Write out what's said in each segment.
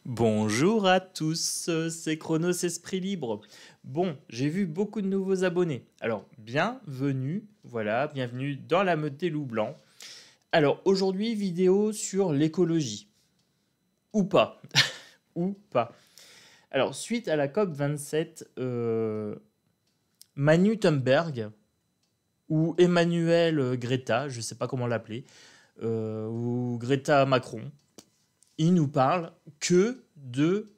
Bonjour à tous, c'est Chronos Esprit Libre. Bon, j'ai vu beaucoup de nouveaux abonnés. Alors, bienvenue, voilà, bienvenue dans la meute des loups blancs. Alors, aujourd'hui, vidéo sur l'écologie. Ou pas. Ou pas. Alors, suite à la COP27, Manu Thunberg, ou Emmanuel Greta, je ne sais pas comment l'appeler, ou Greta Macron, il nous parle que de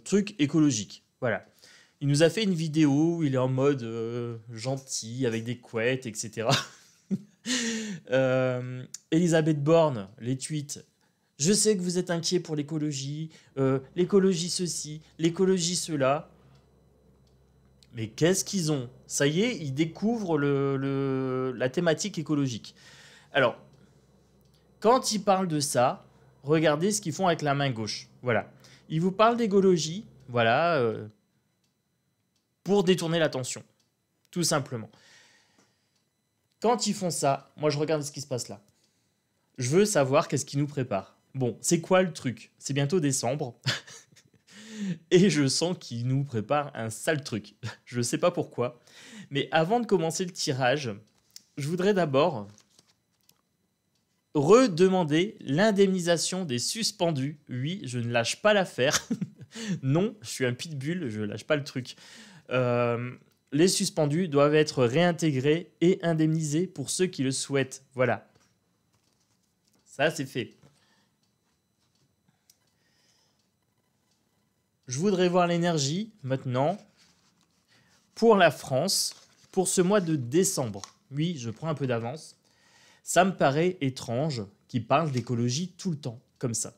trucs écologiques. Voilà. Il nous a fait une vidéo où il est en mode gentil, avec des couettes, etc. Elisabeth Borne, les tweets. Je sais que vous êtes inquiet pour l'écologie ceci, l'écologie cela. Mais qu'est-ce qu'ils ont? Ça y est, ils découvrent la thématique écologique. Alors, quand ils parlent de ça, regardez ce qu'ils font avec la main gauche. Voilà. Ils vous parlent d'écologie, voilà, pour détourner l'attention. Tout simplement. Quand ils font ça, moi je regarde ce qui se passe là. Je veux savoir qu'est-ce qu'ils nous préparent. Bon, c'est quoi le truc? C'est bientôt décembre. Et je sens qu'ils nous préparent un sale truc. Je ne sais pas pourquoi. Mais avant de commencer le tirage, je voudrais d'abord redemander l'indemnisation des suspendus. Oui, je ne lâche pas l'affaire. Non, je suis un pitbull, je ne lâche pas le truc. Les suspendus doivent être réintégrés et indemnisés pour ceux qui le souhaitent. Voilà. Ça, c'est fait. Je voudrais voir l'énergie, maintenant, pour la France, pour ce mois de décembre. Oui, je prends un peu d'avance. Ça me paraît étrange qu'ils parlent d'écologie tout le temps, comme ça.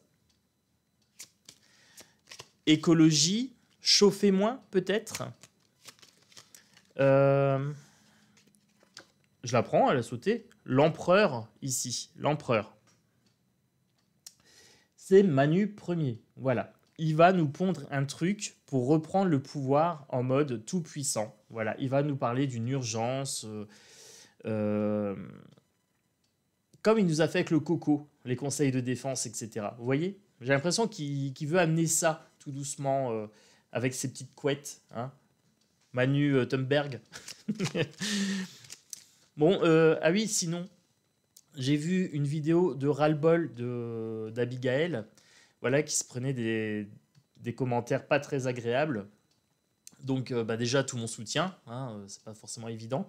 Écologie, chauffer moins, peut-être. Je la prends, elle a sauté. L'empereur, ici, l'empereur. C'est Manu Ier, voilà. Il va nous pondre un truc pour reprendre le pouvoir en mode tout puissant. Voilà, il va nous parler d'une urgence, comme il nous a fait avec le coco, les conseils de défense, etc. Vous voyez? J'ai l'impression qu'il veut amener ça tout doucement avec ses petites couettes. Hein, Manu Thunberg. Bon, ah oui, sinon, j'ai vu une vidéo de ras-le-bol d'Abigail, voilà, qui se prenait des commentaires pas très agréables. Donc, déjà, tout mon soutien, hein, c'est pas forcément évident.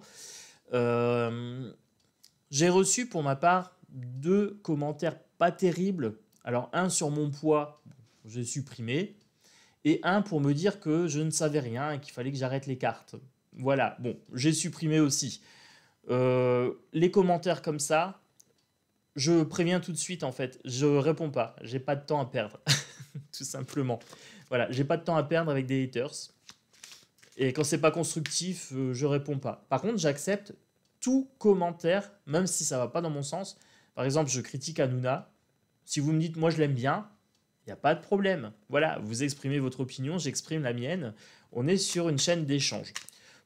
J'ai reçu pour ma part 2 commentaires pas terribles. Alors, un sur mon poids, j'ai supprimé, et un pour me dire que je ne savais rien et qu'il fallait que j'arrête les cartes. Voilà, bon, j'ai supprimé aussi. Les commentaires comme ça, je préviens tout de suite en fait, je réponds pas, j'ai pas de temps à perdre, tout simplement. Voilà, j'ai pas de temps à perdre avec des haters. Et quand c'est pas constructif, je réponds pas. Par contre, j'accepte tout commentaire, même si ça va pas dans mon sens. Par exemple, je critique Hanouna. Si vous me dites, moi je l'aime bien, il n'y a pas de problème. Voilà, vous exprimez votre opinion, j'exprime la mienne. On est sur une chaîne d'échange.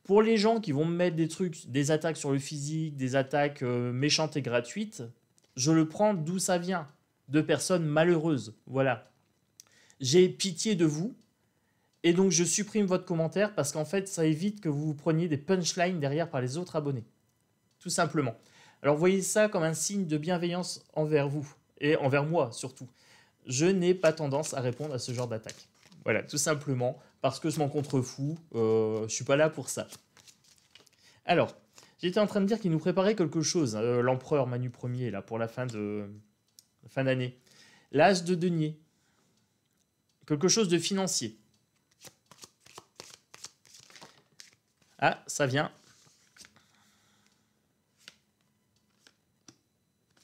Pour les gens qui vont me mettre des trucs, des attaques sur le physique, des attaques méchantes et gratuites, je le prends d'où ça vient. De personnes malheureuses. Voilà. J'ai pitié de vous. Et donc je supprime votre commentaire parce qu'en fait, ça évite que vous vous preniez des punchlines derrière par les autres abonnés. Tout simplement. Alors voyez ça comme un signe de bienveillance envers vous. Et envers moi surtout. Je n'ai pas tendance à répondre à ce genre d'attaque. Voilà, tout simplement, parce que je m'en contrefous, je suis pas là pour ça. Alors, j'étais en train de dire qu'il nous préparait quelque chose, l'empereur Manu Ier, là, pour la fin d'année. L'âge de denier. Quelque chose de financier. Ah, ça vient.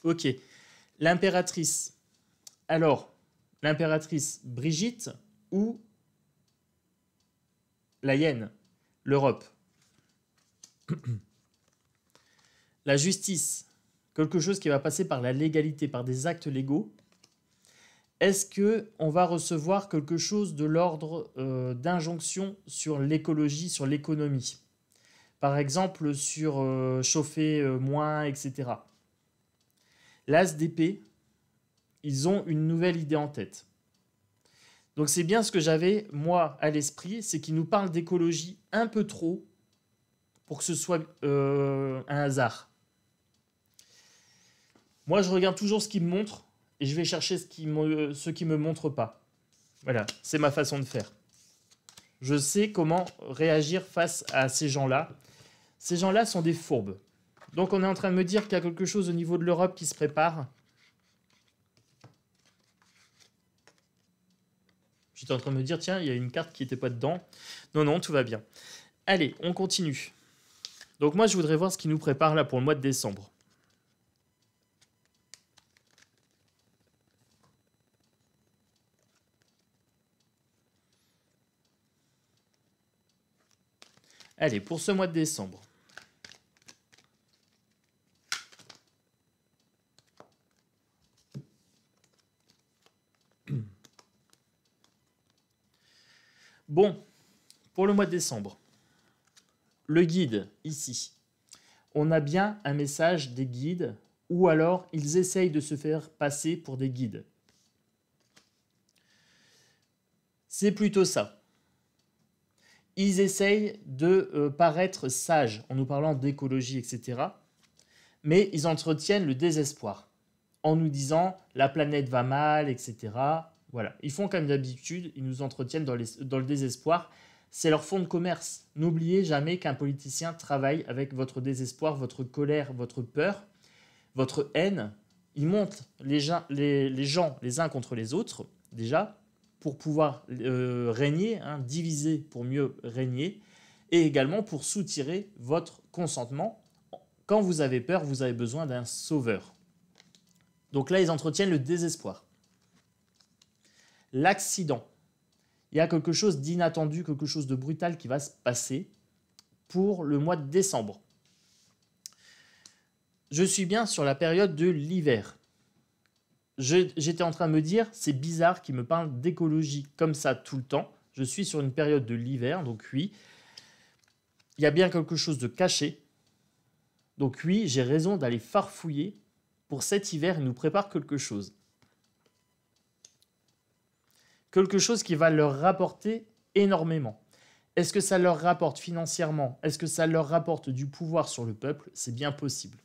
Ok. L'impératrice. Alors, l'impératrice Brigitte ou la hyène, l'Europe. La justice, quelque chose qui va passer par la légalité, par des actes légaux. Est-ce qu'on va recevoir quelque chose de l'ordre d'injonction sur l'écologie, sur l'économie? Par exemple, sur chauffer moins, etc. L'As d'épée, ils ont une nouvelle idée en tête. Donc c'est bien ce que j'avais, moi, à l'esprit, c'est qu'ils nous parlent d'écologie un peu trop pour que ce soit un hasard. Moi, je regarde toujours ce qu'ils me montrent et je vais chercher ce qui me montre pas. Voilà, c'est ma façon de faire. Je sais comment réagir face à ces gens-là. Ces gens-là sont des fourbes. Donc on est en train de me dire qu'il y a quelque chose au niveau de l'Europe qui se prépare. J'étais en train de me dire, tiens, il y a une carte qui n'était pas dedans. Non, non, tout va bien. Allez, on continue. Donc moi, je voudrais voir ce qui nous prépare là pour le mois de décembre. Allez, pour ce mois de décembre. Bon, pour le mois de décembre, le guide, ici. On a bien un message des guides, ou alors ils essayent de se faire passer pour des guides. C'est plutôt ça. Ils essayent de paraître sages en nous parlant d'écologie, etc. Mais ils entretiennent le désespoir en nous disant la planète va mal, etc. Voilà. Ils font comme d'habitude, ils nous entretiennent dans le désespoir. C'est leur fonds de commerce. N'oubliez jamais qu'un politicien travaille avec votre désespoir, votre colère, votre peur, votre haine. Il monte les gens les uns contre les autres, déjà, pour pouvoir régner, hein, diviser pour mieux régner, et également pour soutirer votre consentement. Quand vous avez peur, vous avez besoin d'un sauveur. Donc là, ils entretiennent le désespoir. L'accident. Il y a quelque chose d'inattendu, quelque chose de brutal qui va se passer pour le mois de décembre. Je suis bien sur la période de l'hiver. J'étais en train de me dire, c'est bizarre qu'ils me parlent d'écologie comme ça tout le temps. Je suis sur une période de l'hiver, donc oui, il y a bien quelque chose de caché. Donc oui, j'ai raison d'aller farfouiller. Pour cet hiver, ils nous préparent quelque chose. Quelque chose qui va leur rapporter énormément. Est-ce que ça leur rapporte financièrement? Est-ce que ça leur rapporte du pouvoir sur le peuple? C'est bien possible.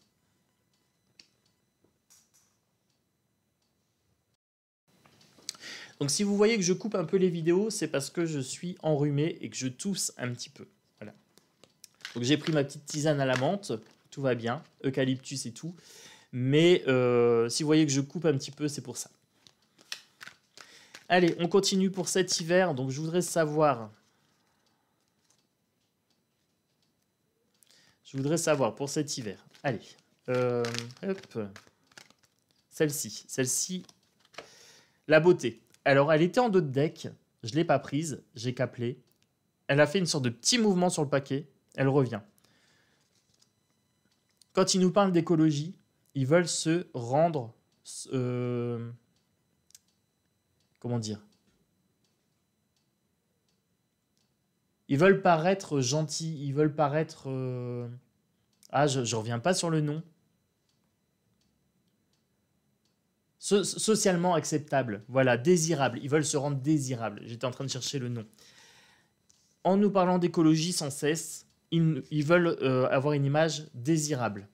Donc si vous voyez que je coupe un peu les vidéos, c'est parce que je suis enrhumé et que je tousse un petit peu. Voilà. Donc j'ai pris ma petite tisane à la menthe, tout va bien, eucalyptus et tout. Mais si vous voyez que je coupe un petit peu, c'est pour ça. Allez, on continue pour cet hiver. Donc je voudrais savoir... pour cet hiver. Allez, hop. Celle-ci, la beauté. Alors, elle était en dos de deck, je ne l'ai pas prise, j'ai caplé. Elle a fait une sorte de petit mouvement sur le paquet, elle revient. Quand ils nous parlent d'écologie, ils veulent se rendre... comment dire? Ils veulent paraître gentils, ils veulent paraître... Ah, je ne reviens pas sur le nom. Socialement acceptable, voilà, désirable. Ils veulent se rendre désirables. J'étais en train de chercher le nom. En nous parlant d'écologie sans cesse, ils veulent avoir une image désirable.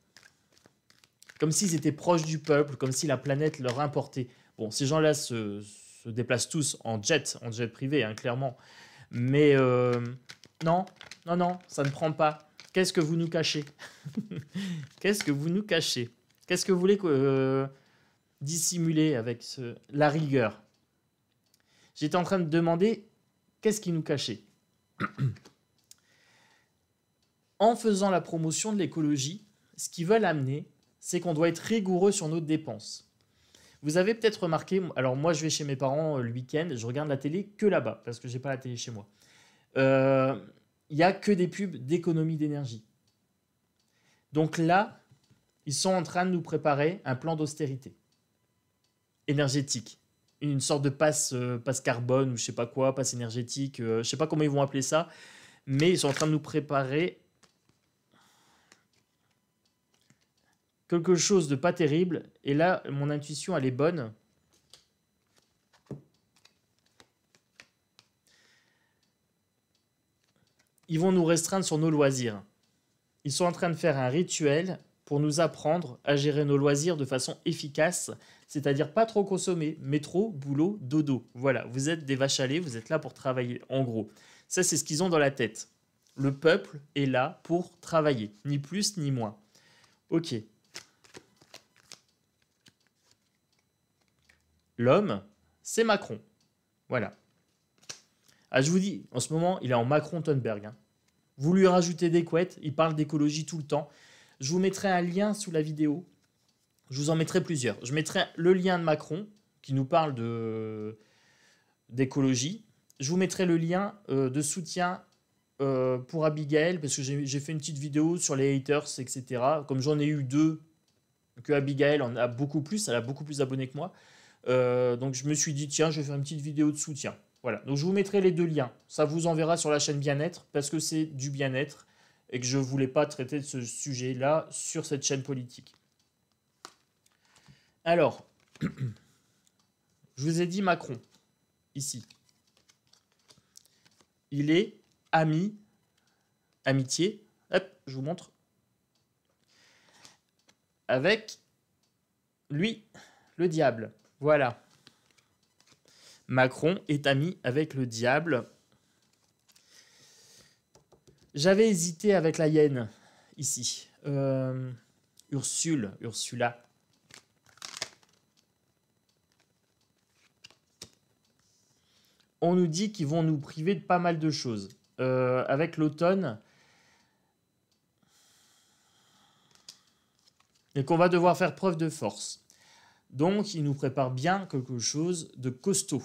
Comme s'ils étaient proches du peuple, comme si la planète leur importait. Bon, ces gens-là se déplacent tous en jet privé, hein, clairement. Mais non, ça ne prend pas. Qu'est-ce que vous nous cachez? Qu'est-ce que vous nous cachez? Qu'est-ce que vous voulez dissimuler avec la rigueur? J'étais en train de demander qu'est-ce qui nous cachait. En faisant la promotion de l'écologie, ce qu'ils veulent amener, c'est qu'on doit être rigoureux sur nos dépenses. Vous avez peut-être remarqué, alors moi je vais chez mes parents le week-end, je regarde la télé que là-bas, parce que je n'ai pas la télé chez moi. Il n'y a que des pubs d'économie d'énergie. Donc là, ils sont en train de nous préparer un plan d'austérité énergétique. Une sorte de passe carbone ou je sais pas quoi, passe énergétique, je sais pas comment ils vont appeler ça, mais ils sont en train de nous préparer quelque chose de pas terrible. Et là, mon intuition, elle est bonne. ils vont nous restreindre sur nos loisirs. Ils sont en train de faire un rituel pour nous apprendre à gérer nos loisirs de façon efficace, c'est-à-dire pas trop consommer, métro, boulot, dodo. Voilà, vous êtes des vaches à lait, vous êtes là pour travailler, en gros. Ça, c'est ce qu'ils ont dans la tête. Le peuple est là pour travailler, ni plus ni moins. Ok. L'homme, c'est Macron. Voilà. Ah, je vous dis, en ce moment, il est en Macron-Thunberg. Hein. Vous lui rajoutez des couettes, il parle d'écologie tout le temps. Je vous mettrai un lien sous la vidéo. Je vous en mettrai plusieurs. Je mettrai le lien de Macron, qui nous parle d'écologie. Je vous mettrai le lien de soutien pour Abigail, parce que j'ai fait une petite vidéo sur les haters, etc. Comme j'en ai eu 2, que Abigail en a beaucoup plus, elle a beaucoup plus d'abonnés que moi. Donc je me suis dit, tiens, je vais faire une petite vidéo de soutien. Voilà, donc je vous mettrai les 2 liens. Ça vous enverra sur la chaîne bien-être, parce que c'est du bien-être, et que je ne voulais pas traiter de ce sujet-là sur cette chaîne politique. Alors, je vous ai dit Macron, ici. Il est amitié, hop, je vous montre, avec lui, le diable. Voilà. Macron est ami avec le diable. J'avais hésité avec la hyène, ici. Ursula. On nous dit qu'ils vont nous priver de pas mal de choses. Avec l'automne, et qu'on va devoir faire preuve de force. Donc, ils nous préparent bien quelque chose de costaud.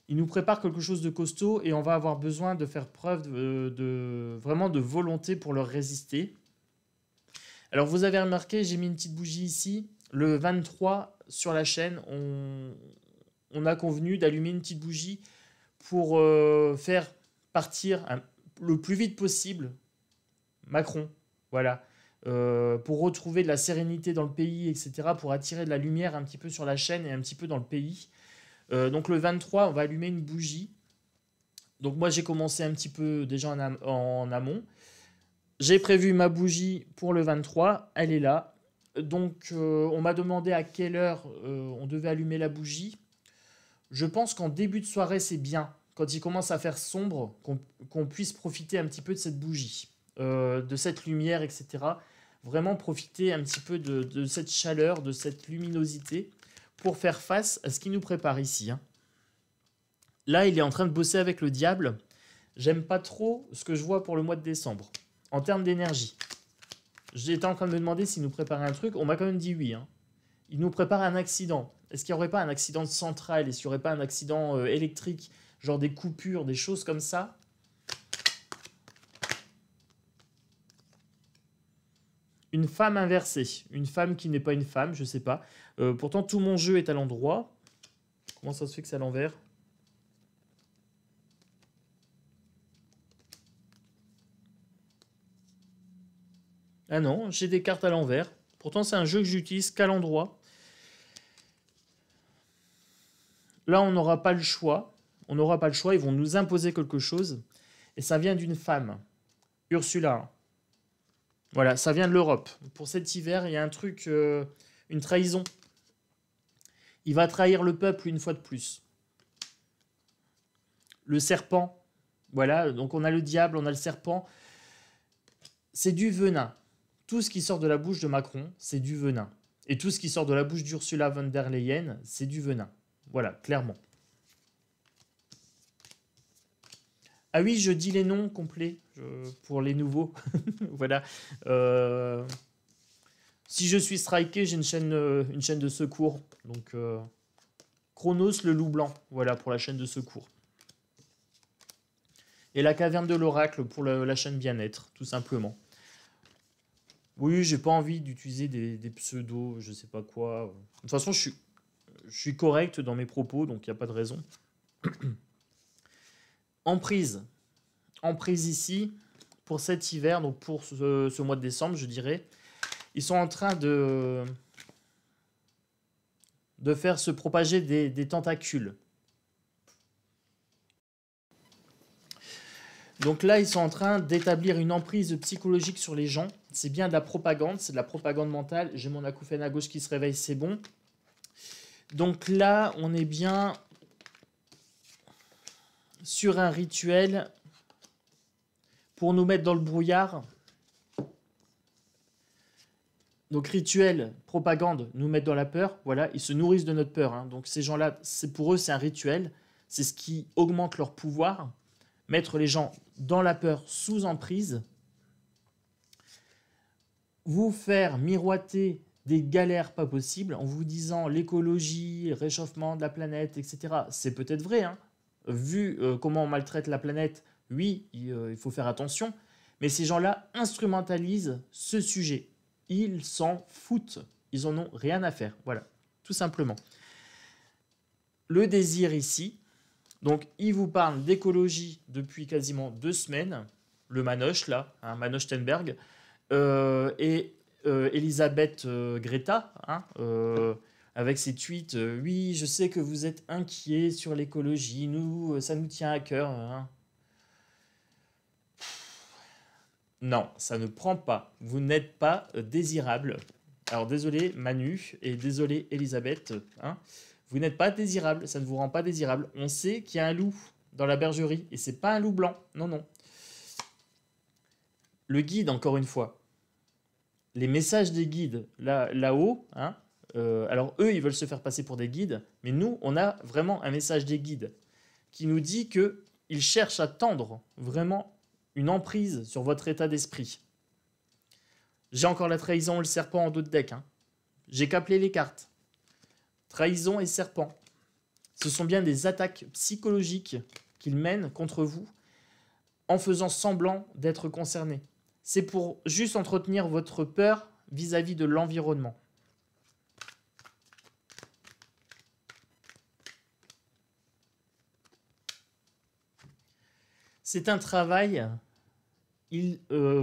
Ils nous préparent quelque chose de costaud et on va avoir besoin de faire preuve vraiment de volonté pour leur résister. Alors, vous avez remarqué, j'ai mis une petite bougie ici. Le 23, sur la chaîne, on a convenu d'allumer une petite bougie pour faire partir le plus vite possible Macron. Voilà. Pour retrouver de la sérénité dans le pays, etc., pour attirer de la lumière un petit peu sur la chaîne et un petit peu dans le pays. Donc le 23, on va allumer une bougie. Donc moi, j'ai commencé un petit peu déjà en amont. J'ai prévu ma bougie pour le 23, elle est là. Donc on m'a demandé à quelle heure on devait allumer la bougie. Je pense qu'en début de soirée, c'est bien, quand il commence à faire sombre, qu'on puisse profiter un petit peu de cette bougie, de cette lumière, etc. Vraiment profiter un petit peu de cette chaleur, de cette luminosité, pour faire face à ce qui nous prépare ici. Hein. Là, il est en train de bosser avec le diable. J'aime pas trop ce que je vois pour le mois de décembre, en termes d'énergie. J'étais en train de me demander s'il nous préparait un truc. On m'a quand même dit oui. Hein. Il nous prépare un accident. Est-ce qu'il n'y aurait pas un accident de centrale? Est-ce qu'il n'y aurait pas un accident électrique? Genre des coupures, des choses comme ça? Une femme inversée. Une femme qui n'est pas une femme, je sais pas. Pourtant, tout mon jeu est à l'endroit. Comment ça se fait que c'est à l'envers? Ah non, j'ai des cartes à l'envers. Pourtant, c'est un jeu que j'utilise qu'à l'endroit. Là, on n'aura pas le choix. On n'aura pas le choix. Ils vont nous imposer quelque chose. Et ça vient d'une femme. Ursula. Voilà, ça vient de l'Europe. Pour cet hiver, il y a un truc, une trahison. Il va trahir le peuple une fois de plus. Le serpent. Voilà, donc on a le diable, on a le serpent. C'est du venin. Tout ce qui sort de la bouche de Macron, c'est du venin. Et tout ce qui sort de la bouche d'Ursula von der Leyen, c'est du venin. Voilà, clairement. Ah oui, je dis les noms complets pour les nouveaux. Voilà. Si je suis striké, j'ai une chaîne de secours. Donc, Chronos, le loup blanc. Voilà, pour la chaîne de secours. Et la caverne de l'oracle pour la chaîne bien-être, tout simplement. Oui, j'ai pas envie d'utiliser des pseudos, je sais pas quoi. De toute façon, je suis correct dans mes propos, donc il n'y a pas de raison. Emprise. Emprise ici, pour cet hiver, donc pour ce mois de décembre, je dirais. Ils sont en train de faire se propager des tentacules. Donc là, ils sont en train d'établir une emprise psychologique sur les gens. C'est bien de la propagande, c'est de la propagande mentale. J'ai mon acouphène à gauche qui se réveille, c'est bon. Donc là, on est bien sur un rituel pour nous mettre dans le brouillard. Donc rituel, propagande, nous mettre dans la peur. Voilà, ils se nourrissent de notre peur. Hein. Donc ces gens-là, pour eux, c'est un rituel. C'est ce qui augmente leur pouvoir. Mettre les gens dans la peur, sous emprise. Vous faire miroiter des galères pas possibles en vous disant l'écologie, réchauffement de la planète, etc. C'est peut-être vrai, hein. Vu comment on maltraite la planète, oui, il faut faire attention. Mais ces gens-là instrumentalisent ce sujet. Ils s'en foutent. Ils en ont rien à faire. Voilà, tout simplement. Le désir ici, donc il vous parle d'écologie depuis quasiment 2 semaines. Le Manoche, là, hein, Manoche Tenberg, et Elisabeth Greta, hein, avec ses tweets. Oui, je sais que vous êtes inquiets sur l'écologie. Nous, ça nous tient à cœur. Hein. Non, ça ne prend pas. Vous n'êtes pas désirable. Alors désolé Manu et désolé Elisabeth. Hein. Vous n'êtes pas désirable. Ça ne vous rend pas désirable. On sait qu'il y a un loup dans la bergerie et c'est pas un loup blanc. Non, non. Le guide, encore une fois. Les messages des guides là-haut, hein, alors eux, ils veulent se faire passer pour des guides, mais nous, on a vraiment un message des guides qui nous dit qu'ils cherchent à tendre vraiment une emprise sur votre état d'esprit. J'ai encore la trahison, le serpent en dos de deck. Hein. J'ai qu'appelé les cartes. Trahison et serpent. Ce sont bien des attaques psychologiques qu'ils mènent contre vous en faisant semblant d'être concernés. C'est pour juste entretenir votre peur vis-à-vis de l'environnement. C'est un travail, ils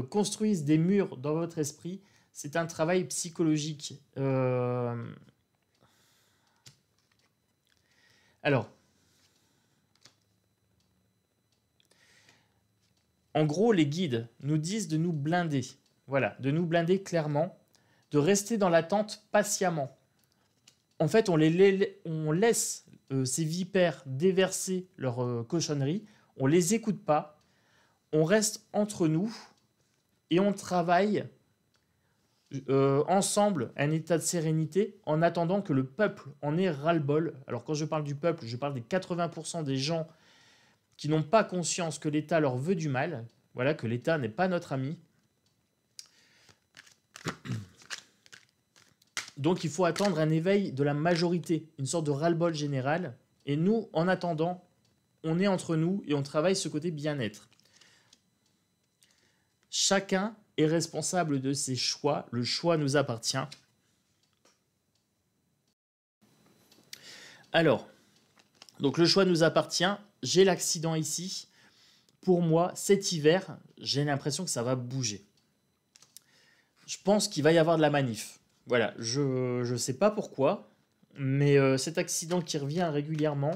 construisent des murs dans votre esprit, c'est un travail psychologique. Alors, en gros, les guides nous disent de nous blinder. Voilà, de nous blinder clairement, de rester dans l'attente patiemment. En fait, on laisse ces vipères déverser leur cochonnerie, on ne les écoute pas, on reste entre nous et on travaille ensemble un état de sérénité en attendant que le peuple en ait ras-le-bol. Alors quand je parle du peuple, je parle des 80% des gens qui n'ont pas conscience que l'État leur veut du mal, voilà, que l'État n'est pas notre ami. Donc il faut attendre un éveil de la majorité, une sorte de ras-le-bol général. Et nous, en attendant, on est entre nous et on travaille ce côté bien-être. Chacun est responsable de ses choix. Le choix nous appartient. Alors, donc le choix nous appartient. J'ai l'accident ici. Pour moi, cet hiver, j'ai l'impression que ça va bouger. Je pense qu'il va y avoir de la manif. Voilà, je ne sais pas pourquoi, mais cet accident qui revient régulièrement,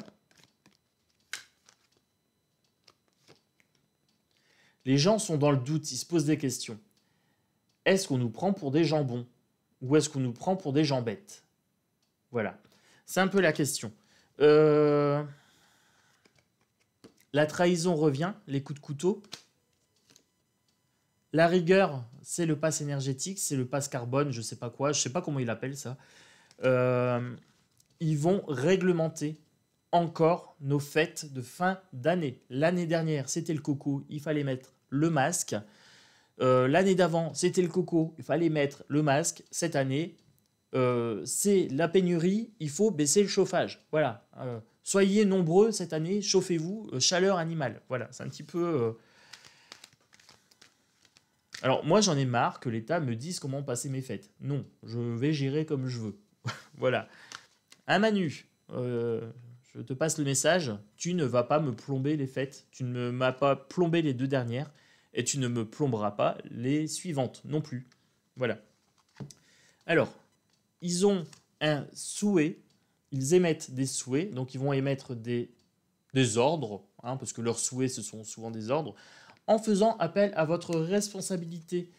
les gens sont dans le doute, ils se posent des questions. Est-ce qu'on nous prend pour des gens bons ou est-ce qu'on nous prend pour des gens bêtes? Voilà, c'est un peu la question. La trahison revient, les coups de couteau. La rigueur, c'est le pass énergétique, c'est le pass carbone, je ne sais pas quoi, je ne sais pas comment il appelle ça. Ils vont réglementer encore nos fêtes de fin d'année. L'année dernière, c'était le coco, il fallait mettre le masque. L'année d'avant, c'était le coco, il fallait mettre le masque. Cette année, c'est la pénurie, il faut baisser le chauffage. Voilà. Soyez nombreux cette année, chauffez-vous, chaleur animale. Voilà, c'est un petit peu... Alors, moi, j'en ai marre que l'État me dise comment passer mes fêtes. Non, je vais gérer comme je veux. Voilà. Un Manu, je te passe le message. Tu ne vas pas me plomber les fêtes. Tu ne m'as pas plombé les 2 dernières. Et tu ne me plomberas pas les suivantes non plus. Voilà. Alors, ils ont un souhait. Ils émettent des souhaits. Donc, ils vont émettre des ordres. Hein, parce que leurs souhaits, ce sont souvent des ordres. en faisant appel à votre responsabilité.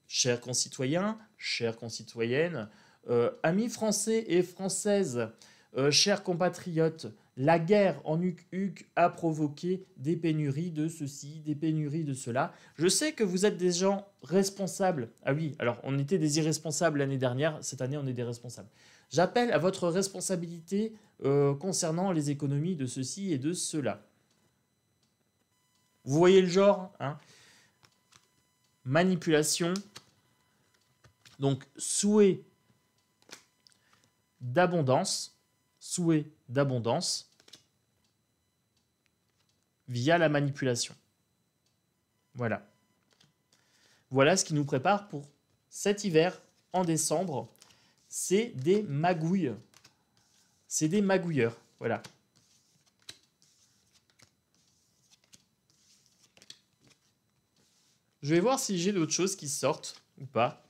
Chers concitoyens, chères concitoyennes, amis français et françaises, chers compatriotes, la guerre en Ukraine a provoqué des pénuries de ceci, des pénuries de cela. Je sais que vous êtes des gens responsables. Ah oui, alors on était des irresponsables l'année dernière, cette année on est des responsables. J'appelle à votre responsabilité concernant les économies de ceci et de cela. Vous voyez le genre, hein? Manipulation. Donc souhait d'abondance via la manipulation. Voilà. Voilà ce qui nous prépare pour cet hiver en décembre. C'est des magouilles. C'est des magouilleurs. Voilà. Je vais voir si j'ai d'autres choses qui sortent ou pas.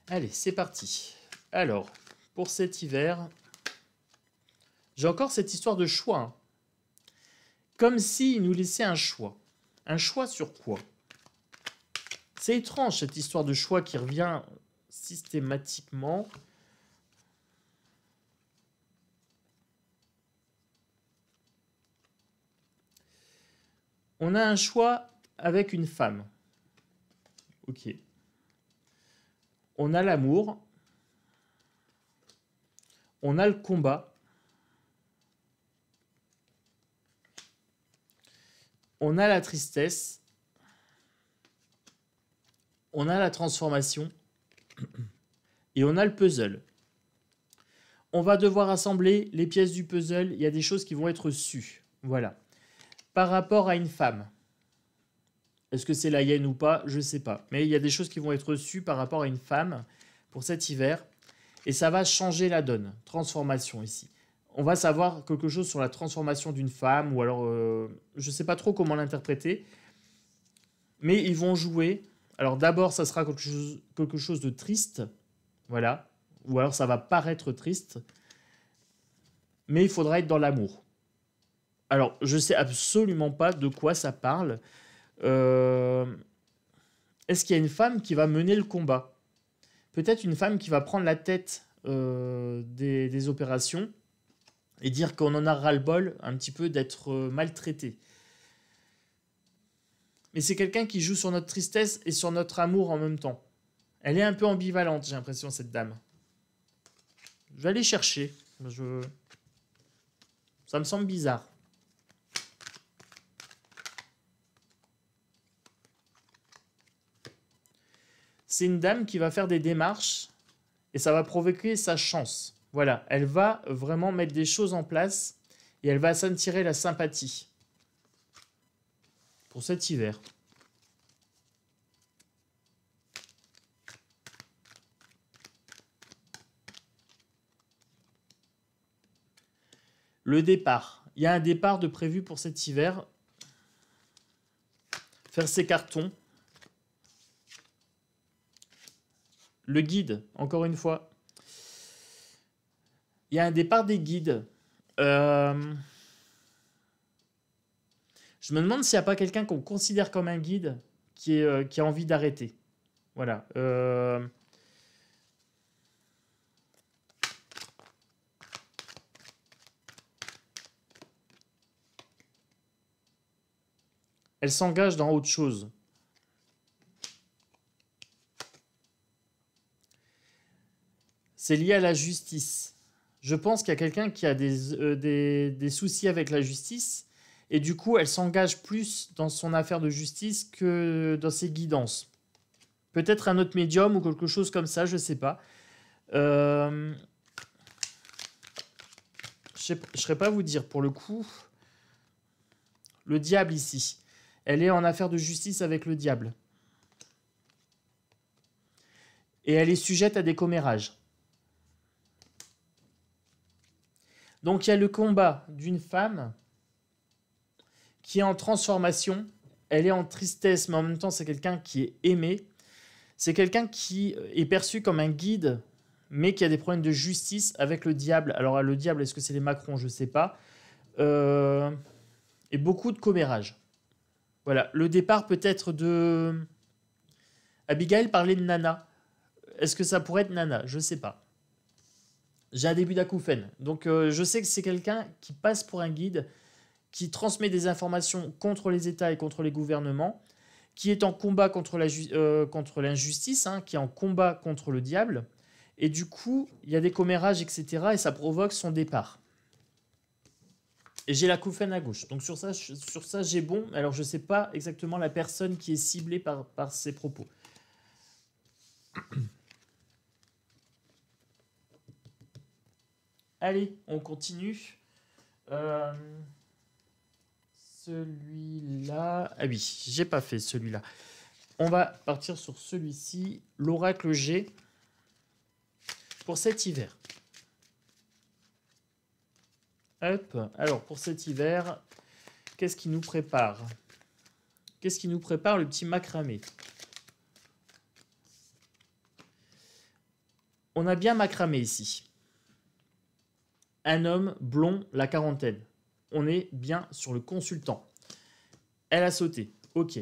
Allez, c'est parti. Alors, pour cet hiver, j'ai encore cette histoire de choix. Hein. Comme s'il nous laissait un choix. Un choix sur quoi? C'est étrange cette histoire de choix qui revient systématiquement. On a un choix avec une femme. Ok. On a l'amour. On a le combat. On a la tristesse. On a la transformation. Et on a le puzzle. On va devoir assembler les pièces du puzzle. Il y a des choses qui vont être sues. Voilà. Par rapport à une femme. Est-ce que c'est la hyène ou pas? Je ne sais pas. Mais il y a des choses qui vont être reçues par rapport à une femme pour cet hiver. Et ça va changer la donne. Transformation ici. On va savoir quelque chose sur la transformation d'une femme. Ou alors, je ne sais pas trop comment l'interpréter. Mais ils vont jouer. Alors d'abord, ça sera quelque chose de triste. Voilà. Ou alors ça va paraître triste. Mais il faudra être dans l'amour. Alors, je ne sais absolument pas de quoi ça parle. Est-ce qu'il y a une femme qui va mener le combat? Peut-être une femme qui va prendre la tête des opérations et dire qu'on en a ras-le-bol un petit peu d'être maltraité. Mais c'est quelqu'un qui joue sur notre tristesse et sur notre amour en même temps. Elle est un peu ambivalente, j'ai l'impression, cette dame. Je vais aller chercher. Ça me semble bizarre. C'est une dame qui va faire des démarches et ça va provoquer sa chance. Voilà, elle va vraiment mettre des choses en place et elle va s'attirer la sympathie pour cet hiver. Le départ. Il y a un départ de prévu pour cet hiver. Faire ses cartons. Le guide, encore une fois. Il y a un départ des guides. Je me demande s'il n'y a pas quelqu'un qu'on considère comme un guide qui a envie d'arrêter. Voilà. Elle s'engage dans autre chose. C'est lié à la justice. Je pense qu'il y a quelqu'un qui a des soucis avec la justice et du coup, elle s'engage plus dans son affaire de justice que dans ses guidances. Peut-être un autre médium ou quelque chose comme ça, je ne sais pas. Je ne saurais pas vous dire pour le coup. Le diable ici. Elle est en affaire de justice avec le diable. Et elle est sujette à des commérages. Donc il y a le combat d'une femme qui est en transformation. Elle est en tristesse, mais en même temps c'est quelqu'un qui est aimé. C'est quelqu'un qui est perçu comme un guide mais qui a des problèmes de justice avec le diable. Alors le diable, est-ce que c'est les Macron? Je ne sais pas. Et beaucoup de commérages. Voilà, le départ peut-être de... Abigail parlait de Nana. Est-ce que ça pourrait être Nana? Je ne sais pas. J'ai un début d'acouphène. Donc je sais que c'est quelqu'un qui passe pour un guide, qui transmet des informations contre les États et contre les gouvernements, qui est en combat contre l'injustice, hein, qui est en combat contre le diable. Et du coup, il y a des commérages, etc. Et ça provoque son départ. Et j'ai l'acouphène à gauche. Donc sur ça j'ai bon. Alors je ne sais pas exactement la personne qui est ciblée par ces propos. Allez, on continue. Celui-là... Ah oui, j'ai pas fait celui-là. On va partir sur celui-ci, l'oracle G, pour cet hiver. Hop, alors pour cet hiver, qu'est-ce qui nous prépare? Qu'est-ce qui nous prépare le petit macramé? On a bien macramé ici. Un homme blond, la quarantaine. On est bien sur le consultant. Elle a sauté. Ok.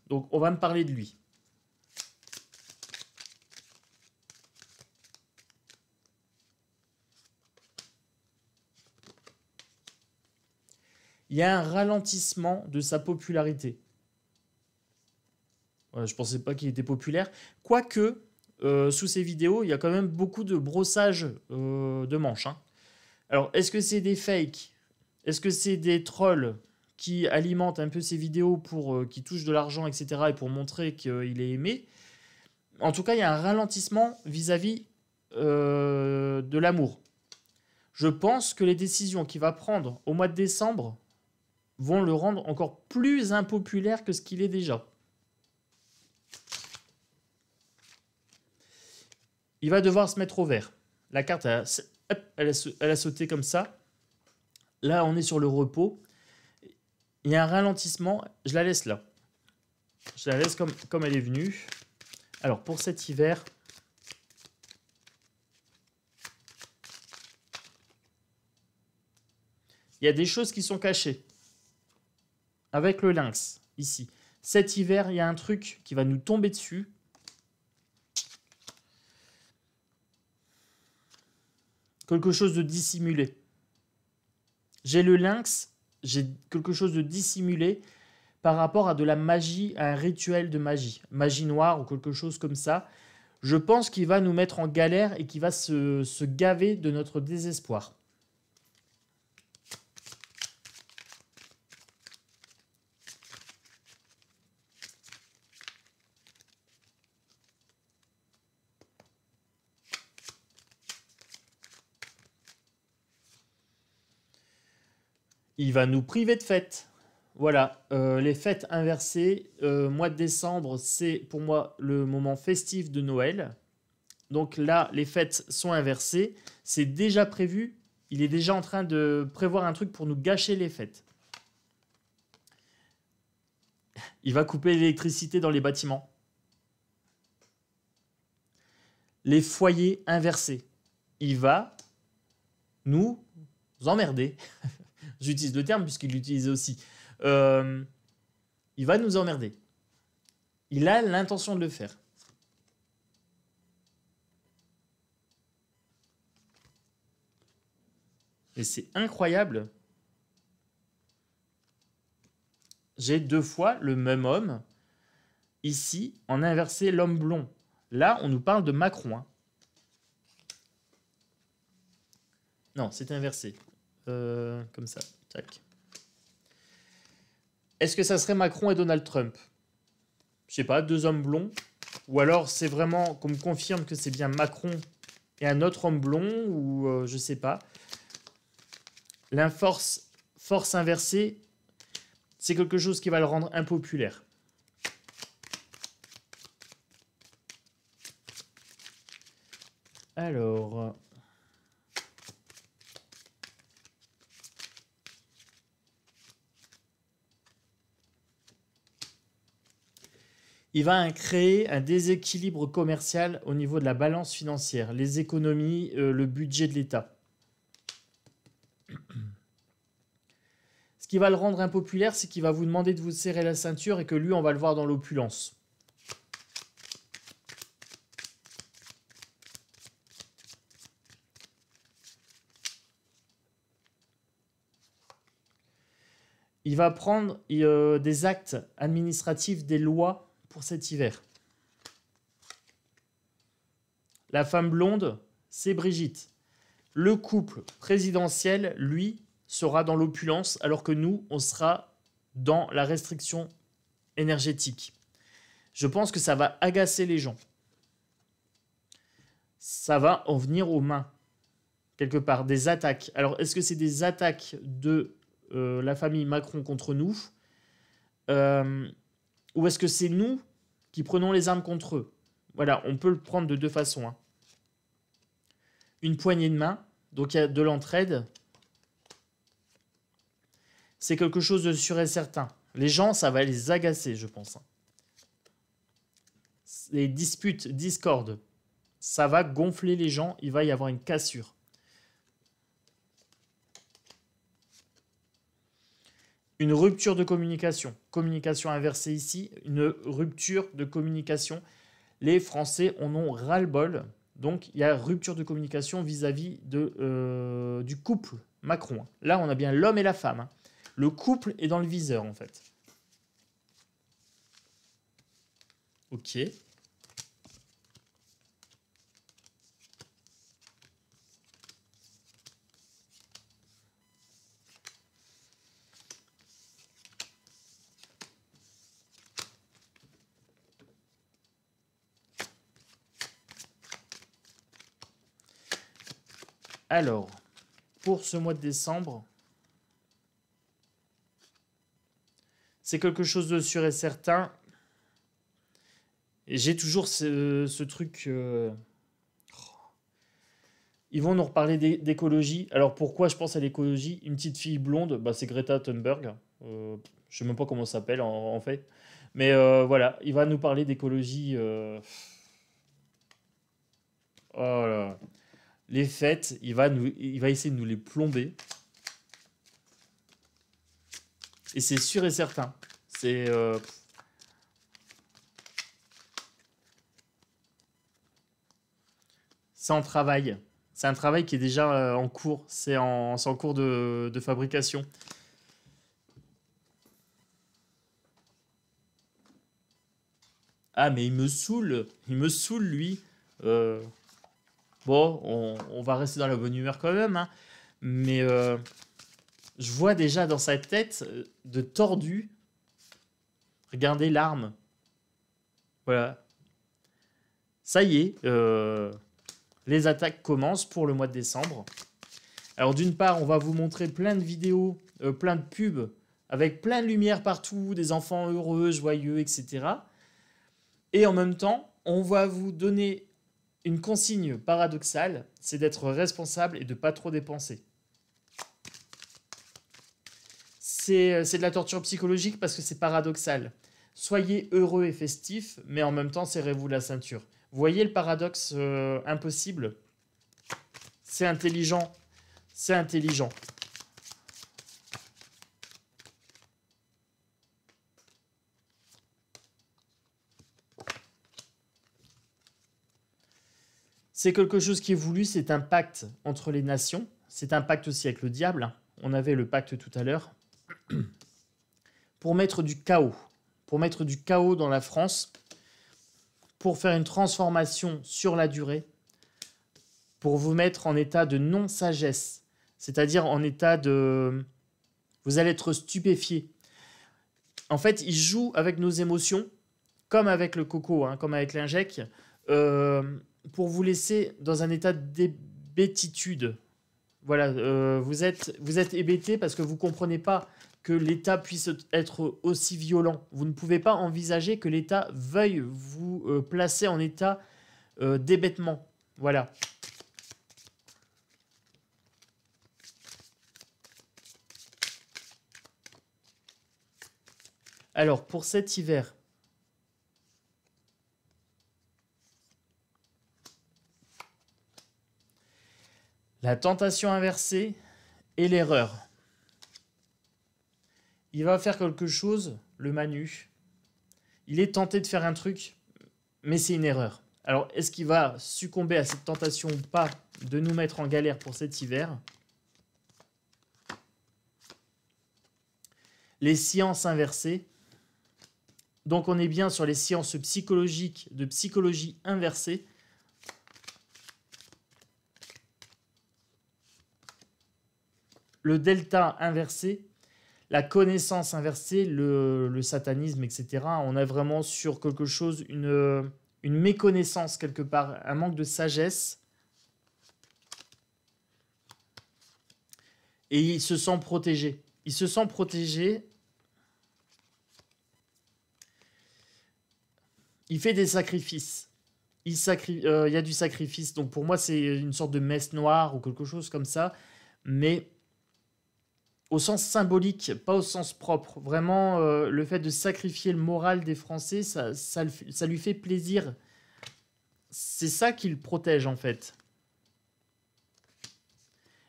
Donc, on va me parler de lui. Il y a un ralentissement de sa popularité. Ouais, je ne pensais pas qu'il était populaire. Quoique, sous ces vidéos, il y a quand même beaucoup de brossage de manches. Hein. Alors, est-ce que c'est des fakes? Est-ce que c'est des trolls qui alimentent un peu ces vidéos pour qui touchent de l'argent, etc. et pour montrer qu'il est aimé? En tout cas, il y a un ralentissement vis-à-vis de l'amour. Je pense que les décisions qu'il va prendre au mois de décembre vont le rendre encore plus impopulaire que ce qu'il est déjà. Il va devoir se mettre au vert. La carte, elle a sauté comme ça. Là, on est sur le repos. Il y a un ralentissement. Je la laisse là. Je la laisse comme elle est venue. Alors, pour cet hiver... Il y a des choses qui sont cachées. Avec le lynx, ici. Cet hiver, il y a un truc qui va nous tomber dessus. Quelque chose de dissimulé. J'ai le lynx, j'ai quelque chose de dissimulé par rapport à de la magie, à un rituel de magie. Magie noire ou quelque chose comme ça. Je pense qu'il va nous mettre en galère et qu'il va se gaver de notre désespoir. Il va nous priver de fêtes. Voilà, les fêtes inversées. Mois de décembre, c'est pour moi le moment festif de Noël. Donc là, les fêtes sont inversées. C'est déjà prévu. Il est déjà en train de prévoir un truc pour nous gâcher les fêtes. Il va couper l'électricité dans les bâtiments. Les foyers inversés. Il va nous emmerder. J'utilise le terme puisqu'il l'utilisait aussi. Il va nous emmerder. Il a l'intention de le faire. Et c'est incroyable. J'ai 2 fois le même homme. Ici, en inversé, l'homme blond. Là, on nous parle de Macron. Hein. Non, c'est inversé. Comme ça. Tac. Est-ce que ça serait Macron et Donald Trump? Je sais pas, 2 hommes blonds. Ou alors c'est vraiment qu'on me confirme que c'est bien Macron et un autre homme blond, ou je sais pas. Force inversée, c'est quelque chose qui va le rendre impopulaire. Alors... Il va créer un déséquilibre commercial au niveau de la balance financière, les économies, le budget de l'État. Ce qui va le rendre impopulaire, c'est qu'il va vous demander de vous serrer la ceinture et que lui, on va le voir dans l'opulence. Il va prendre des actes administratifs, des lois pour cet hiver. La femme blonde, c'est Brigitte. Le couple présidentiel, lui, sera dans l'opulence, alors que nous, on sera dans la restriction énergétique. Je pense que ça va agacer les gens. Ça va en venir aux mains, quelque part, des attaques. Alors, est-ce que c'est des attaques de la famille Macron contre nous, ou est-ce que c'est nous qui prenons les armes contre eux? Voilà, on peut le prendre de deux façons. Hein. Une poignée de main, donc il y a de l'entraide. C'est quelque chose de sûr et certain. Les gens, ça va les agacer, je pense. Les disputes, discordes, ça va gonfler les gens, il va y avoir une cassure. Une rupture de communication. Communication inversée ici, une rupture de communication. Les Français en ont ras-le-bol. Donc, il y a rupture de communication vis-à-vis du couple Macron. Là, on a bien l'homme et la femme. Le couple est dans le viseur, en fait. Ok. Alors, pour ce mois de décembre, c'est quelque chose de sûr et certain. Et j'ai toujours ce truc... Ils vont nous reparler d'écologie. Alors pourquoi je pense à l'écologie? Une petite fille blonde, bah, c'est Greta Thunberg. Je sais même pas comment ça s'appelle en fait. Mais voilà, il va nous parler d'écologie. Oh là. Les fêtes, il va essayer de nous les plomber. Et c'est sûr et certain. C'est... c'est en travail. C'est un travail qui est déjà en cours. C'est en cours de fabrication. Ah, mais il me saoule. Il me saoule, lui. Bon, on va rester dans la bonne humeur quand même. Hein. Mais je vois déjà dans sa tête de tordu. Regardez l'arme. Voilà. Ça y est. Les attaques commencent pour le mois de décembre. Alors d'une part, on va vous montrer plein de vidéos, plein de pubs, avec plein de lumière partout, des enfants heureux, joyeux, etc. Et en même temps, on va vous donner une consigne paradoxale, c'est d'être responsable et de ne pas trop dépenser. C'est de la torture psychologique parce que c'est paradoxal. Soyez heureux et festifs, mais en même temps, serrez-vous la ceinture. Vous voyez le paradoxe impossible? C'est intelligent. C'est intelligent. C'est quelque chose qui est voulu, c'est un pacte entre les nations. C'est un pacte aussi avec le diable. On avait le pacte tout à l'heure. Pour mettre du chaos. Pour mettre du chaos dans la France. Pour faire une transformation sur la durée. Pour vous mettre en état de non-sagesse. C'est-à-dire en état de... Vous allez être stupéfié. En fait, il joue avec nos émotions, comme avec le coco, hein, comme avec l'inject, pour vous laisser dans un état d'hébétitude. Voilà, vous êtes hébété parce que vous ne comprenez pas que l'État puisse être aussi violent. Vous ne pouvez pas envisager que l'État veuille vous placer en état d'hébétement. Voilà. Alors, pour cet hiver, La tentation inversée et l'erreur. Il va faire quelque chose, le Manu. Il est tenté de faire un truc, mais c'est une erreur. Alors, est-ce qu'il va succomber à cette tentation ou pas de nous mettre en galère pour cet hiver? Les sciences inversées. Donc, on est bien sur les sciences psychologiques de psychologie inversée. Le delta inversé, la connaissance inversée, le satanisme, etc. On est vraiment sur quelque chose, une méconnaissance quelque part, un manque de sagesse. Et il se sent protégé. Il se sent protégé. Il fait des sacrifices. Il y a du sacrifice. Donc pour moi, c'est une sorte de messe noire ou quelque chose comme ça. Mais au sens symbolique, pas au sens propre. Vraiment, le fait de sacrifier le moral des Français, ça lui fait plaisir. C'est ça qui le protège, en fait.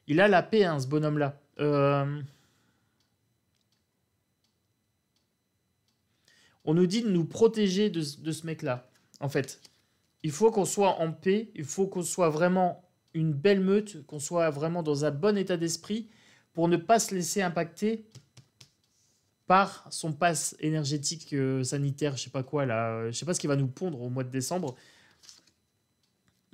Il a la paix, hein, ce bonhomme-là. On nous dit de nous protéger de ce mec-là, en fait. Il faut qu'on soit en paix, il faut qu'on soit vraiment une belle meute, qu'on soit vraiment dans un bon état d'esprit pour ne pas se laisser impacter par son pass énergétique sanitaire, je sais pas quoi, là. Je sais pas ce qui va nous pondre au mois de décembre.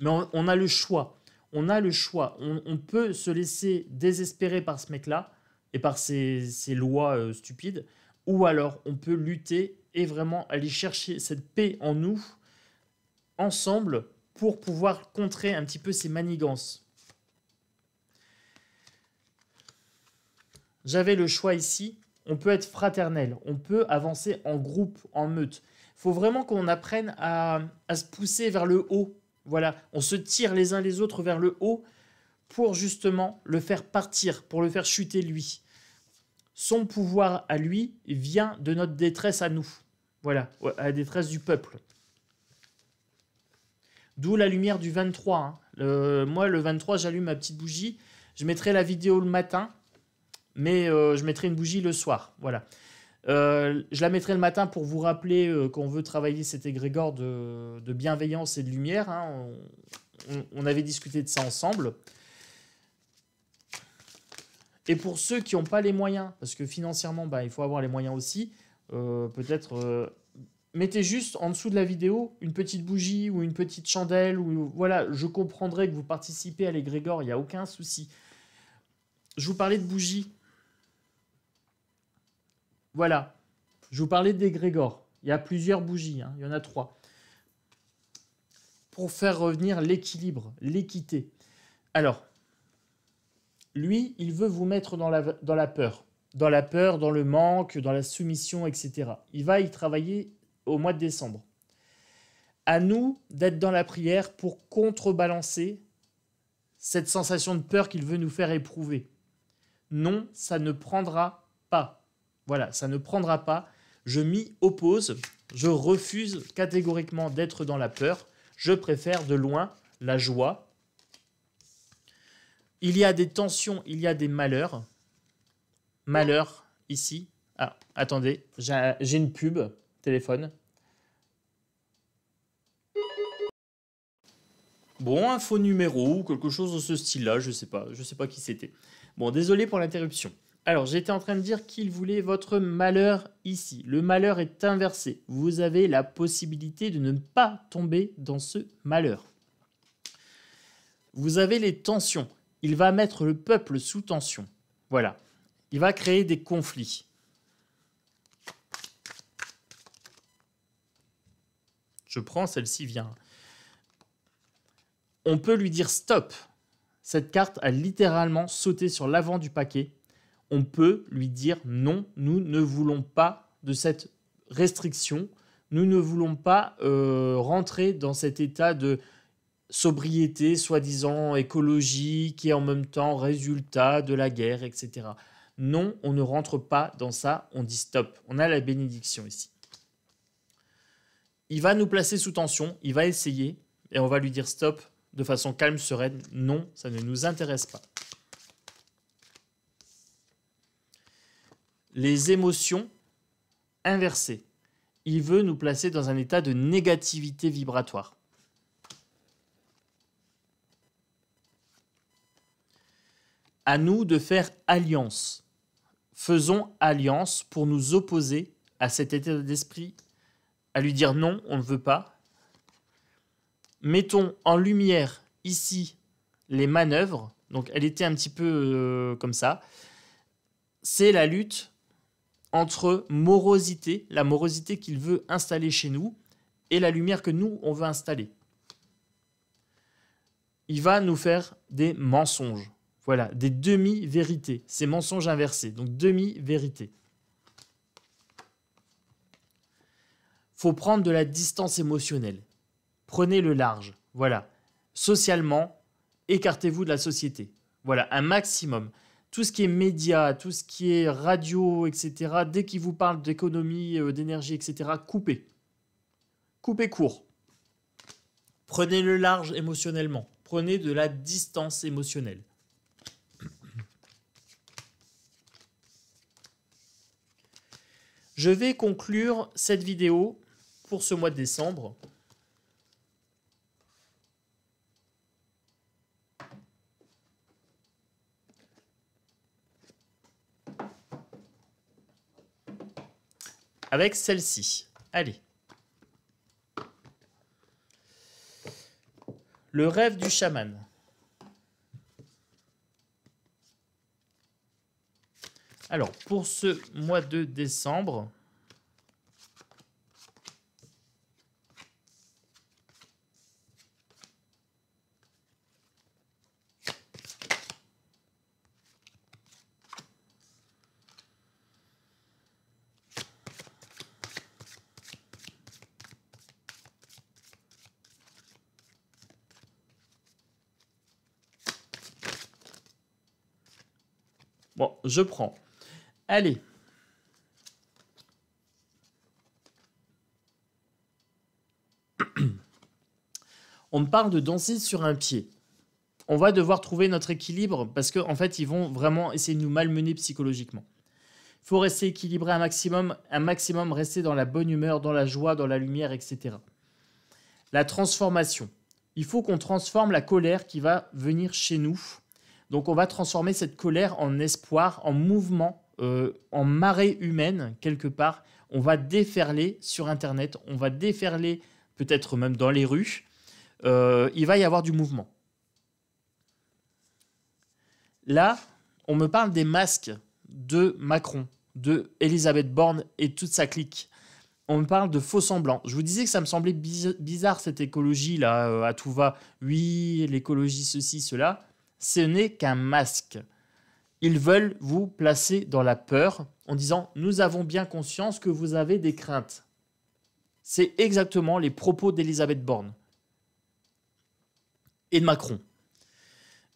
Mais on a le choix. On a le choix. On peut se laisser désespérer par ce mec-là et par ces lois stupides. Ou alors, on peut lutter et vraiment aller chercher cette paix en nous, ensemble, pour pouvoir contrer un petit peu ces manigances. J'avais le choix ici. On peut être fraternel. On peut avancer en groupe, en meute. Il faut vraiment qu'on apprenne à se pousser vers le haut. Voilà, on se tire les uns les autres vers le haut pour justement le faire partir, pour le faire chuter lui. Son pouvoir à lui vient de notre détresse à nous. Voilà, à la détresse du peuple. D'où la lumière du 23. Hein. Moi, le 23, j'allume ma petite bougie. Je mettrai la vidéo le matin, mais je mettrai une bougie le soir. Voilà. Je la mettrai le matin pour vous rappeler qu'on veut travailler cet égrégore de bienveillance et de lumière. Hein. On avait discuté de ça ensemble. Et pour ceux qui n'ont pas les moyens, parce que financièrement, il faut avoir les moyens aussi, peut-être mettez juste en dessous de la vidéo une petite bougie ou une petite chandelle. Ou, voilà, je comprendrai que vous participez à l'égrégore, il n'y a aucun souci. Je vous parlais de bougies. Voilà, je vous parlais d'égrégore. Il y a plusieurs bougies, hein. Il y en a 3. Pour faire revenir l'équilibre, l'équité. Alors, lui, il veut vous mettre dans la peur. Dans la peur, dans le manque, dans la soumission, etc. Il va y travailler au mois de décembre. À nous d'être dans la prière pour contrebalancer cette sensation de peur qu'il veut nous faire éprouver. Non, ça ne prendra pas. Voilà, ça ne prendra pas. Je m'y oppose. Je refuse catégoriquement d'être dans la peur. Je préfère de loin la joie. Il y a des tensions, il y a des malheurs. Malheur, ici. Ah, attendez, j'ai une pub, téléphone. Bon, un faux numéro ou quelque chose de ce style-là, je sais pas qui c'était. Bon, désolé pour l'interruption. Alors, j'étais en train de dire qu'il voulait votre malheur ici. Le malheur est inversé. Vous avez la possibilité de ne pas tomber dans ce malheur. Vous avez les tensions. Il va mettre le peuple sous tension. Voilà. Il va créer des conflits. Je prends, celle-ci vient. On peut lui dire stop. Cette carte a littéralement sauté sur l'avant du paquet. On peut lui dire non, nous ne voulons pas de cette restriction. Nous ne voulons pas rentrer dans cet état de sobriété, soi-disant écologique et en même temps résultat de la guerre, etc. Non, on ne rentre pas dans ça, on dit stop. On a la bénédiction ici. Il va nous placer sous tension, il va essayer et on va lui dire stop. de façon calme, sereine. Non, ça ne nous intéresse pas. Les émotions inversées. Il veut nous placer dans un état de négativité vibratoire. À nous de faire alliance. Faisons alliance pour nous opposer à cet état d'esprit, à lui dire non, on ne veut pas. Mettons en lumière ici les manœuvres. Donc elle était un petit peu comme ça. C'est la lutte entre morosité, la morosité qu'il veut installer chez nous, et la lumière que nous, on veut installer. Il va nous faire des mensonges. Voilà, des demi-vérités. C'est mensonges inversés, donc demi-vérités. Faut prendre de la distance émotionnelle. Prenez le large. Voilà. Socialement, écartez-vous de la société. Voilà, un maximum. Tout ce qui est médias, tout ce qui est radio, etc., dès qu'il vous parle d'économie, d'énergie, etc., coupez. Coupez court. Prenez le large émotionnellement. Prenez de la distance émotionnelle. Je vais conclure cette vidéo pour ce mois de décembre. Avec celle-ci. Allez. Le rêve du chaman. Alors, pour ce mois de décembre, bon, je prends. Allez. On me parle de danser sur un pied. On va devoir trouver notre équilibre parce qu'en fait, ils vont vraiment essayer de nous malmener psychologiquement. Il faut rester équilibré un maximum, rester dans la bonne humeur, dans la joie, dans la lumière, etc. La transformation. Il faut qu'on transforme la colère qui va venir chez nous. Donc, on va transformer cette colère en espoir, en mouvement, en marée humaine, quelque part. On va déferler sur Internet, on va déferler peut-être même dans les rues. Il va y avoir du mouvement. Là, on me parle des masques de Macron, de Elisabeth Borne et toute sa clique. On me parle de faux semblants. Je vous disais que ça me semblait bizarre cette écologie-là, à tout va. Oui, l'écologie, ceci, cela. Ce n'est qu'un masque. Ils veulent vous placer dans la peur en disant « Nous avons bien conscience que vous avez des craintes ». C'est exactement les propos d'Elisabeth Borne et de Macron.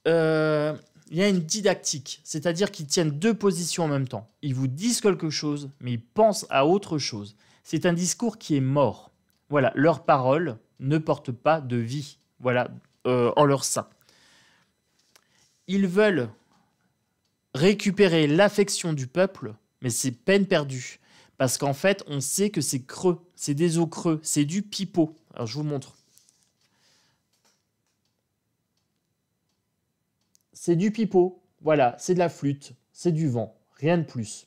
Il y a une didactique, c'est-à-dire qu'ils tiennent deux positions en même temps. Ils vous disent quelque chose, mais ils pensent à autre chose. C'est un discours qui est mort. Voilà, leurs paroles ne portent pas de vie, voilà, en leur sein. Ils veulent récupérer l'affection du peuple, mais c'est peine perdue. Parce qu'en fait, on sait que c'est creux, c'est des os creux, c'est du pipeau. Alors, je vous montre. C'est du pipeau, voilà, c'est de la flûte, c'est du vent, rien de plus.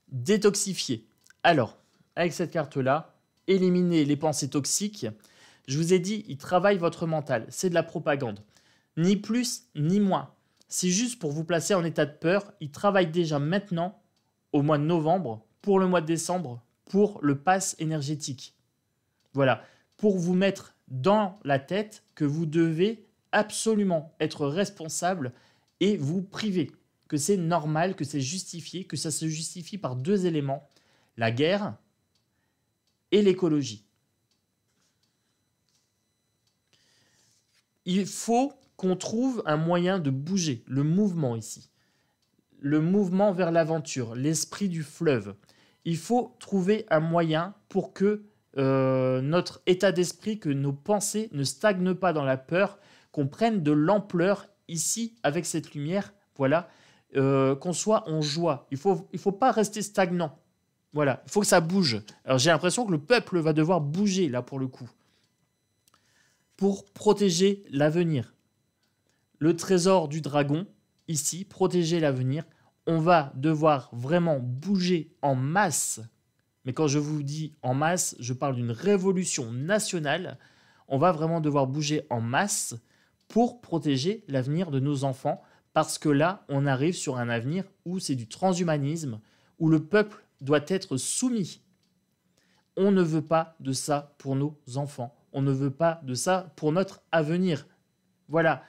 Détoxifier. Alors, avec cette carte-là, éliminer les pensées toxiques. Je vous ai dit, il travaille votre mental, c'est de la propagande. Ni plus, ni moins. C'est juste pour vous placer en état de peur. Il travaille déjà maintenant, au mois de novembre, pour le mois de décembre, pour le pass énergétique. Voilà. Pour vous mettre dans la tête que vous devez absolument être responsable et vous priver, que c'est normal, que c'est justifié, que ça se justifie par deux éléments, la guerre et l'écologie. Il faut qu'on trouve un moyen de bouger, le mouvement ici, le mouvement vers l'aventure, l'esprit du fleuve. Il faut trouver un moyen pour que notre état d'esprit, que nos pensées ne stagnent pas dans la peur, qu'on prenne de l'ampleur ici avec cette lumière, voilà, qu'on soit en joie. Il faut pas rester stagnant. Voilà, il faut que ça bouge. Alors j'ai l'impression que le peuple va devoir bouger là pour le coup, pour protéger l'avenir. Le trésor du dragon, ici, protéger l'avenir. On va devoir vraiment bouger en masse. Mais quand je vous dis en masse, je parle d'une révolution nationale. On va vraiment devoir bouger en masse pour protéger l'avenir de nos enfants. Parce que là, on arrive sur un avenir où c'est du transhumanisme, où le peuple doit être soumis. On ne veut pas de ça pour nos enfants. On ne veut pas de ça pour notre avenir. Voilà.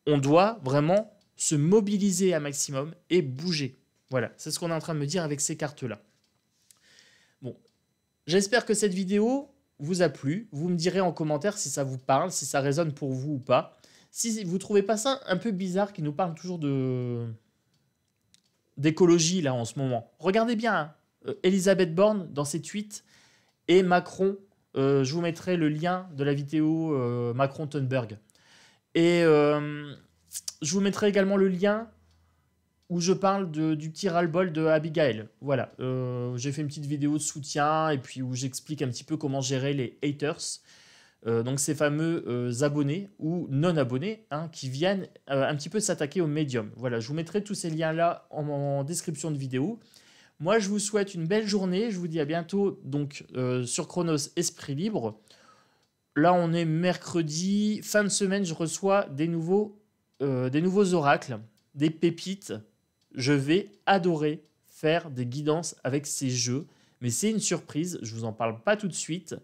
On doit vraiment se mobiliser un maximum et bouger. Voilà, c'est ce qu'on est en train de me dire avec ces cartes-là. Bon, j'espère que cette vidéo vous a plu. Vous me direz en commentaire si ça vous parle, si ça résonne pour vous ou pas. Si vous ne trouvez pas ça un peu bizarre qu'il nous parle toujours d'écologie là en ce moment. Regardez bien, hein, Elisabeth Borne dans ses tweets et Macron. Je vous mettrai le lien de la vidéo Macron-Thunberg. Et je vous mettrai également le lien où je parle du petit ras-le-bol de Abigail. Voilà, j'ai fait une petite vidéo de soutien et puis où j'explique un petit peu comment gérer les haters. Donc ces fameux abonnés ou non-abonnés hein, qui viennent un petit peu s'attaquer au médium. Voilà, je vous mettrai tous ces liens-là en description de vidéo. Moi, je vous souhaite une belle journée. Je vous dis à bientôt donc, sur Chronos Esprit Libre. Là, on est mercredi. Fin de semaine, je reçois des nouveaux oracles, des pépites. Je vais adorer faire des guidances avec ces jeux. Mais c'est une surprise. Je ne vous en parle pas tout de suite.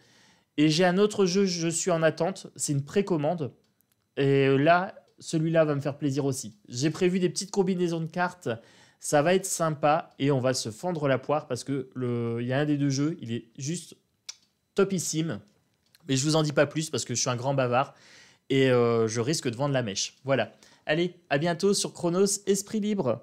Et j'ai un autre jeu, je suis en attente. C'est une précommande. Et là, celui-là va me faire plaisir aussi. J'ai prévu des petites combinaisons de cartes. Ça va être sympa et on va se fendre la poire parce que il y a un des deux jeux, il est juste topissime. Mais je vous en dis pas plus parce que je suis un grand bavard et je risque de vendre la mèche. Voilà. Allez, à bientôt sur Chronos Esprit Libre.